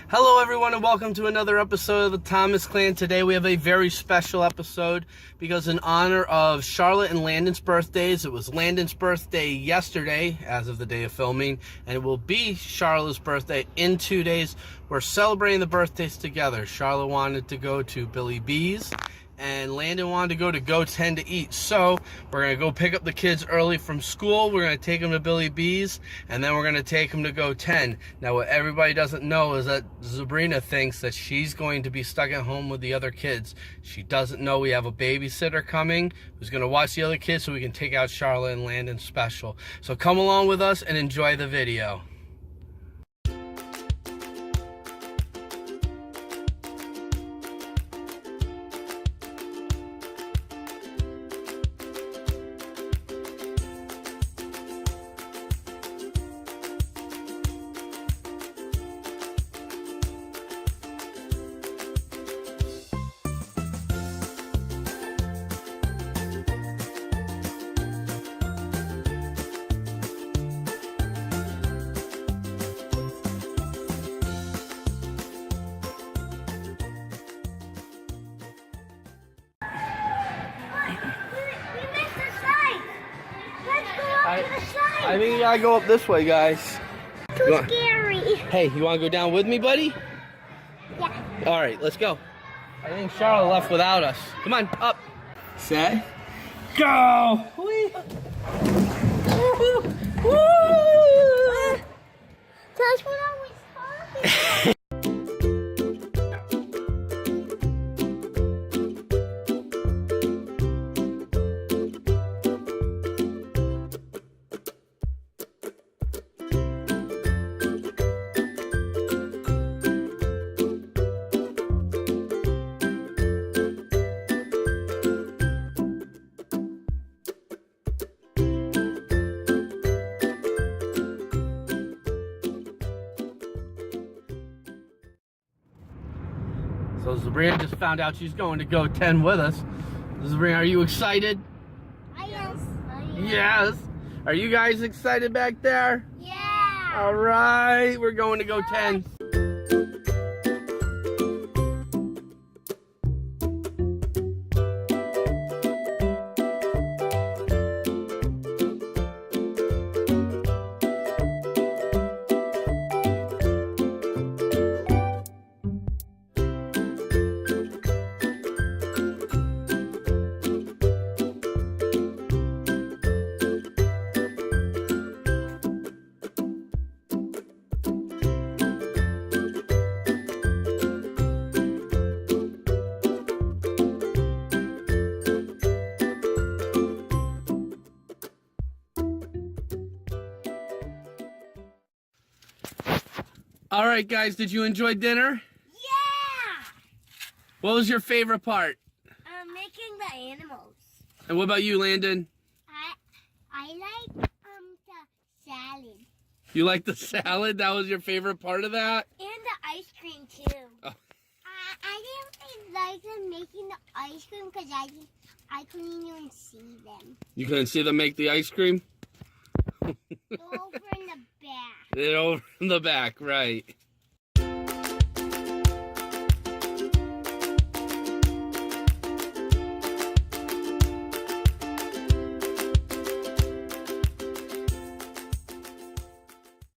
Hello everyone and welcome to another episode of the Thomas Clan. Today we have a very special episode because in honor of Sharlett and Landon's birthdays, it was Landon's birthday yesterday as of the day of filming, and it will be Charlotte's birthday in 2 days. We're celebrating the birthdays together. Sharlett wanted to go to Billy B's and Landon wanted to go 10 to eat. So we're going to go pick up the kids early from school. We're going to take them to Billy B's, and then we're going to take them to go 10. Now, what everybody doesn't know is that Zabrina thinks that she's going to be stuck at home with the other kids. She doesn't know we have a babysitter coming who's going to watch the other kids so we can take out Sharlett and Landon special. So come along with us and enjoy the video. I think you gotta go up this way, guys. Too scary. Hey, you wanna go down with me, buddy? Yeah. Alright, let's go. I think Sharlett left without us. Come on, up. Set. Go! Woo! That's what I was talking. So Zabrina just found out she's going to go 10 with us. Zabrina, are you excited? Yes. Yes. Are you guys excited back there? Yeah. All right, we're going to go 10. All right, guys, did you enjoy dinner? Yeah. What was your favorite part? Making the animals. And what about you, Landon? I like the salad. You like the salad? That was your favorite part of that? And the ice cream too. Oh. I didn't like them making the ice cream because I couldn't even see them. You couldn't see them make the ice cream? Over in the back. They're over in the back, right.